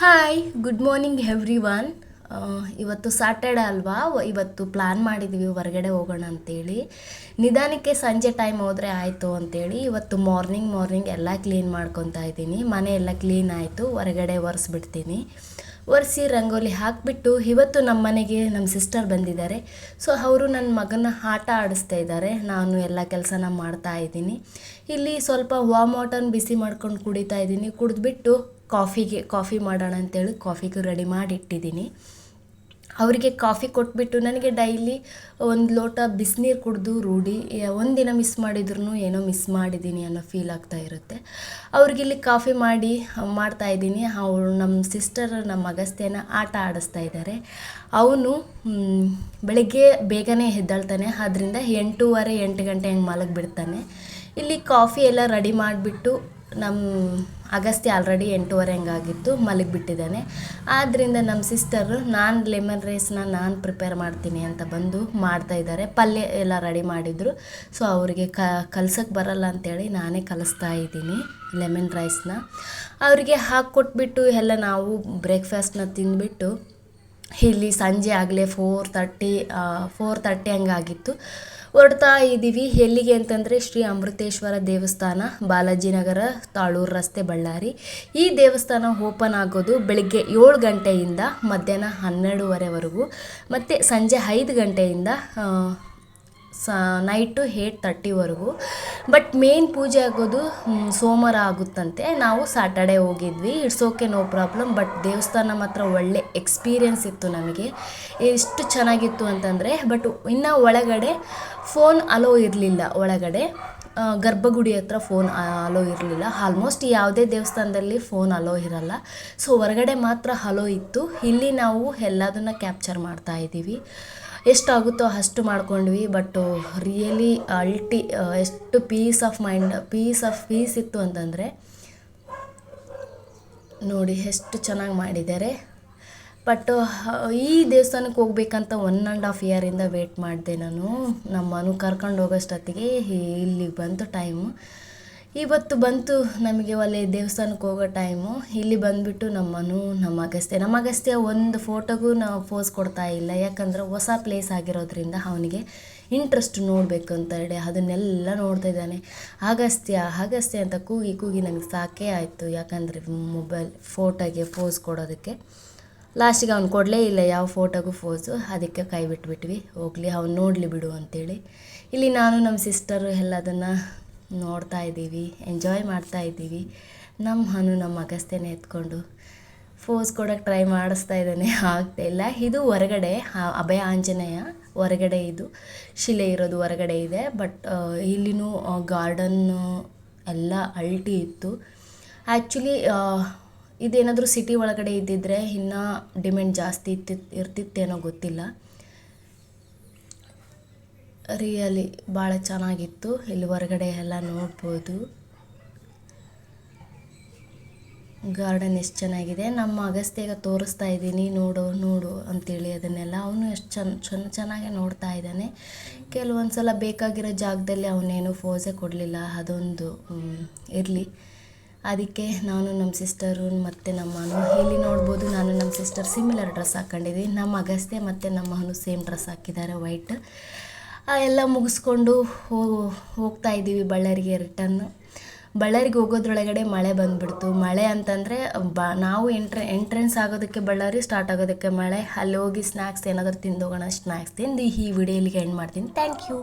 Hi good morning every one. ಇವತ್ತು Saturday ಅಲ್ವಾ, ಇವತ್ತು ಪ್ಲ್ಯಾನ್ ಮಾಡಿದ್ದೀವಿ ಹೊರಗಡೆ ಹೋಗೋಣ ಅಂತೇಳಿ. ನಿಧಾನಕ್ಕೆ ಸಂಜೆ ಟೈಮ್ ಹೋದರೆ ಆಯಿತು ಅಂತೇಳಿ ಇವತ್ತು ಮಾರ್ನಿಂಗ್ ಎಲ್ಲ ಕ್ಲೀನ್ ಮಾಡ್ಕೊತಾ ಇದ್ದೀನಿ. ಮನೆ ಎಲ್ಲ ಕ್ಲೀನ್ ಆಯಿತು, ಹೊರಗಡೆ ಒರೆಸ್ಬಿಡ್ತೀನಿ. ಒರೆಸಿ ರಂಗೋಲಿ ಹಾಕಿಬಿಟ್ಟು ಇವತ್ತು ನಮ್ಮ ಮನೆಗೆ ನಮ್ಮ ಸಿಸ್ಟರ್ ಬಂದಿದ್ದಾರೆ. ಸೊ ಅವರು ನನ್ನ ಮಗನ ಆಟ ಆಡಿಸ್ತಾ ಇದ್ದಾರೆ, ನಾನು ಎಲ್ಲ ಕೆಲಸನ ಮಾಡ್ತಾ ಇದ್ದೀನಿ. ಇಲ್ಲಿ ಸ್ವಲ್ಪ ವಾಮ್ ವಾಟರ್ನ ಬಿಸಿ ಮಾಡ್ಕೊಂಡು ಕುಡಿತಾ ಇದ್ದೀನಿ. ಕುಡಿದ್ಬಿಟ್ಟು ಕಾಫಿ ಮಾಡೋಣ ಅಂತೇಳಿ ಕಾಫಿಗೆ ರೆಡಿ ಮಾಡಿ ಇಟ್ಟಿದ್ದೀನಿ. ಅವರಿಗೆ ಕಾಫಿ ಕೊಟ್ಬಿಟ್ಟು ನನಗೆ ಡೈಲಿ ಒಂದು ಲೋಟ ಬಿಸಿನೀರು ಕುಡಿದು ರೂಢಿ. ಒಂದಿನ ಮಿಸ್ ಮಾಡಿದ್ರು ಏನೋ ಮಿಸ್ ಮಾಡಿದ್ದೀನಿ ಅನ್ನೋ ಫೀಲ್ ಆಗ್ತಾ ಇರುತ್ತೆ. ಅವ್ರಿಗಿಲ್ಲಿ ಕಾಫಿ ಮಾಡ್ತಾಯಿದ್ದೀನಿ. ಅವಳು ನಮ್ಮ ಸಿಸ್ಟರ್ ನಮ್ಮ ಅಗಸ್ತ್ಯನ ಆಟ ಆಡಿಸ್ತಾ ಇದ್ದಾರೆ. ಅವನು ಬೆಳಗ್ಗೆ ಬೇಗನೆ ಎದ್ದೇಳ್ತಾನೆ, ಆದ್ದರಿಂದ 8 ಗಂಟೆ ಹಂಗೆ ಮಲಗಿಬಿಡ್ತಾನೆ. ಇಲ್ಲಿ ಕಾಫಿ ಎಲ್ಲ ರೆಡಿ ಮಾಡಿಬಿಟ್ಟು ನಮ್ಮ ಅಗಸ್ತ್ಯ ಆಲ್ರೆಡಿ 8:30 ಹಂಗಾಗಿತ್ತು, ಮಲಗಿಬಿಟ್ಟಿದ್ದಾನೆ. ಆದ್ದರಿಂದ ನಮ್ಮ ಸಿಸ್ಟರು ನಾನು ಲೆಮನ್ ರೈಸ್ನ ನಾನು ಪ್ರಿಪೇರ್ ಮಾಡ್ತೀನಿ ಅಂತ ಬಂದು ಮಾಡ್ತಾಯಿದ್ದಾರೆ. ಪಲ್ಯ ಎಲ್ಲ ರೆಡಿ ಮಾಡಿದರು. ಸೊ ಅವರಿಗೆ ಕಲ್ಸಕ್ಕೆ ಬರಲ್ಲ ಅಂಥೇಳಿ ನಾನೇ ಕಲಿಸ್ತಾ ಇದ್ದೀನಿ ಲೆಮನ್ ರೈಸ್ನ. ಅವರಿಗೆ ಹಾಕ್ಕೊಟ್ಬಿಟ್ಟು ಎಲ್ಲ ನಾವು ಬ್ರೇಕ್ಫಾಸ್ಟ್ನ ತಿಂದುಬಿಟ್ಟು ಇಲ್ಲಿ ಸಂಜೆ ಆಗಲೇ 4:30 ಹಂಗಾಗಿತ್ತು. ಹೊರಡ್ತಾ ಇದ್ದೀವಿ. ಎಲ್ಲಿಗೆ ಅಂತಂದರೆ ಶ್ರೀ ಅಮೃತೇಶ್ವರ ದೇವಸ್ಥಾನ, ಬಾಲಾಜಿನಗರ, ತಾಳೂರು ರಸ್ತೆ, ಬಳ್ಳಾರಿ. ಈ ದೇವಸ್ಥಾನ ಓಪನ್ ಆಗೋದು ಬೆಳಗ್ಗೆ 7 ಗಂಟೆಯಿಂದ ಮಧ್ಯಾಹ್ನ 12:30ವರೆಗೂ, ಮತ್ತು ಸಂಜೆ 5 ಗಂಟೆಯಿಂದ ನೈಟು 8:30ವರೆಗೂ. ಬಟ್ ಮೇನ್ ಪೂಜೆ ಆಗೋದು ಸೋಮವಾರ ಆಗುತ್ತಂತೆ. ನಾವು ಸ್ಯಾಟರ್ಡೇ ಹೋಗಿದ್ವಿ. It's okay, no problem. But ದೇವಸ್ಥಾನ ಮಾತ್ರ ಒಳ್ಳೆ ಎಕ್ಸ್ಪೀರಿಯೆನ್ಸ್ ಇತ್ತು ನಮಗೆ. ಎಷ್ಟು ಚೆನ್ನಾಗಿತ್ತು ಅಂತಂದರೆ, ಬಟ್ ಇನ್ನು ಒಳಗಡೆ ಫೋನ್ ಅಲೋ ಇರಲಿಲ್ಲ. ಒಳಗಡೆ ಗರ್ಭಗುಡಿ ಹತ್ರ ಫೋನ್ ಅಲೋ ಇರಲಿಲ್ಲ. ಆಲ್ಮೋಸ್ಟ್ ಯಾವುದೇ ದೇವಸ್ಥಾನದಲ್ಲಿ ಫೋನ್ ಅಲೋ ಇರಲ್ಲ. ಸೊ ಹೊರಗಡೆ ಮಾತ್ರ ಅಲೋ ಇತ್ತು. ಇಲ್ಲಿ ನಾವು ಎಲ್ಲದನ್ನು ಕ್ಯಾಪ್ಚರ್ ಮಾಡ್ತಾ ಇದ್ದೀವಿ. ಎಷ್ಟಾಗುತ್ತೋ ಅಷ್ಟು ಮಾಡ್ಕೊಂಡ್ವಿ. ಬಟ್ ರಿಯಲಿ ಎಷ್ಟು ಪೀಸ್ ಆಫ್ ಮೈಂಡ್, ಪೀಸ್ ಇತ್ತು ಅಂತಂದರೆ ನೋಡಿ ಎಷ್ಟು ಚೆನ್ನಾಗಿ ಮಾಡಿದ್ದಾರೆ. ಬಟ್ ಈ ದೇವಸ್ಥಾನಕ್ಕೆ ಹೋಗ್ಬೇಕಂತ 1.5 ಇಯರಿಂದ ವೇಟ್ ಮಾಡಿದೆ ನಾನು. ನಮ್ಮನು ಕರ್ಕೊಂಡು ಹೋಗೋಷ್ಟೊತ್ತಿಗೆ ಇಲ್ಲಿಗೆ ಬಂತು ಟೈಮು. ಇವತ್ತು ಬಂತು ನಮಗೆ ಒಳ್ಳೆ ದೇವಸ್ಥಾನಕ್ಕೆ ಹೋಗೋ ಟೈಮು. ಇಲ್ಲಿ ಬಂದುಬಿಟ್ಟು ನಮ್ಮ ಅಗಸ್ತ್ಯ ಒಂದು ಫೋಟೋಗೂ ನಾವು ಪೋಸ್ ಕೊಡ್ತಾ ಇಲ್ಲ. ಯಾಕಂದರೆ ಹೊಸ ಪ್ಲೇಸ್ ಆಗಿರೋದ್ರಿಂದ ಅವನಿಗೆ ಇಂಟ್ರೆಸ್ಟ್ ನೋಡಬೇಕು ಅಂತ ಹೇಳಿ ಅದನ್ನೆಲ್ಲ ನೋಡ್ತಾ ಇದ್ದಾನೆ. ಅಗಸ್ತ್ಯ ಅಂತ ಕೂಗಿ ನನಗೆ ಸಾಕೇ ಆಯಿತು. ಯಾಕಂದರೆ ಫೋಟೋಗೆ ಪೋಸ್ ಕೊಡೋದಕ್ಕೆ ಲಾಸ್ಟಿಗೆ ಅವ್ನು ಕೊಡಲೇ ಇಲ್ಲ ಯಾವ ಫೋಟೋಗೂ ಪೋಸು. ಅದಕ್ಕೆ ಕೈ ಬಿಟ್ಬಿಟ್ವಿ. ಹೋಗಲಿ, ಅವ್ನು ನೋಡಲಿ ಬಿಡು ಅಂತೇಳಿ ಇಲ್ಲಿ ನಾನು ನಮ್ಮ ಸಿಸ್ಟರು ಎಲ್ಲದನ್ನು ನೋಡ್ತಾ ಇದ್ದೀವಿ, ಎಂಜಾಯ್ ಮಾಡ್ತಾ ಇದ್ದೀವಿ. ನಮ್ಮ ಅಗಸ್ತ್ಯನೇ ಎತ್ಕೊಂಡು ಫೋಸ್ ಕೊಡೋಕ್ಕೆ ಟ್ರೈ ಮಾಡಿಸ್ತಾ ಇದ್ದಾನೆ, ಆಗ್ತಾಯಿಲ್ಲ. ಇದು ಹೊರಗಡೆ ಅಭಯ ಆಂಜನೇಯ ಹೊರಗಡೆ, ಇದು ಶಿಲೆ ಇರೋದು ಹೊರಗಡೆ ಇದೆ. ಬಟ್ ಇಲ್ಲಿನೂ ಗಾರ್ಡನ್ನು ಎಲ್ಲ ಅಲ್ಟಿ ಇತ್ತು. ಆ್ಯಕ್ಚುಲಿ ಇದೇನಾದರೂ ಸಿಟಿ ಒಳಗಡೆ ಇದ್ದಿದ್ದರೆ ಇನ್ನೂ ಡಿಮ್ಯಾಂಡ್ ಜಾಸ್ತಿ ಇರ್ತಿತ್ತೇನೋ ಗೊತ್ತಿಲ್ಲ. ರಿಯಲಿ ಭಾಳ ಚೆನ್ನಾಗಿತ್ತು. ಇಲ್ಲಿ ಹೊರಗಡೆ ಎಲ್ಲ ನೋಡ್ಬೋದು. ಗಾರ್ಡನ್ ಎಷ್ಟು ಚೆನ್ನಾಗಿದೆ. ನಮ್ಮ ಅಗಸ್ತ್ಯಾಗ ತೋರಿಸ್ತಾ ಇದ್ದೀನಿ, ನೋಡು ಅಂತೇಳಿ ಅದನ್ನೆಲ್ಲ. ಅವನು ಎಷ್ಟು ಚೆನ್ನಾಗೆ ನೋಡ್ತಾ ಇದ್ದಾನೆ. ಕೆಲವೊಂದು ಸಲ ಬೇಕಾಗಿರೋ ಜಾಗದಲ್ಲಿ ಅವನೇನು ಫೋಸೇ ಕೊಡಲಿಲ್ಲ. ಅದೊಂದು ಇರಲಿ. ಅದಕ್ಕೆ ನಾನು ನಮ್ಮ ಸಿಸ್ಟರು ಮತ್ತು ನಮ್ಮನು ಇಲ್ಲಿ ನೋಡ್ಬೋದು. ನಾನು ನಮ್ಮ ಸಿಸ್ಟರ್ ಸಿಮಿಲರ್ ಡ್ರೆಸ್ ಹಾಕ್ಕೊಂಡಿದ್ವಿ. ನಮ್ಮ ಅಗಸ್ತ್ಯ ಮತ್ತು ನಮ್ಮನು ಸೇಮ್ ಡ್ರೆಸ್ ಹಾಕಿದ್ದಾರೆ, ವೈಟ್. ಎಲ್ಲ ಮುಗಿಸ್ಕೊಂಡು ಹೋಗ್ತಾ ಇದ್ದೀವಿ ಬಳ್ಳಾರಿಗೆ ರಿಟರ್ನ್. ಬಳ್ಳಾರಿಗೆ ಹೋಗೋದ್ರೊಳಗಡೆ ಮಳೆ ಬಂದುಬಿಡ್ತು. ಮಳೆ ಅಂತಂದರೆ ನಾವು ಎಂಟ್ರೆನ್ಸ್ ಆಗೋದಕ್ಕೆ ಬಳ್ಳಾರಿ ಸ್ಟಾರ್ಟ್ ಆಗೋದಕ್ಕೆ ಮಳೆ. ಅಲ್ಲಿ ಹೋಗಿ ಸ್ನ್ಯಾಕ್ಸ್ ಏನಾದರೂ ತಿಂದು ಹೋಗೋಣ. ಸ್ನ್ಯಾಕ್ಸ್ ತಿಂದು ಈ ವಿಡಿಯೋ ಇಲ್ಲಿಗೆ ಎಂಡ್ ಮಾಡ್ತೀನಿ. Thank you.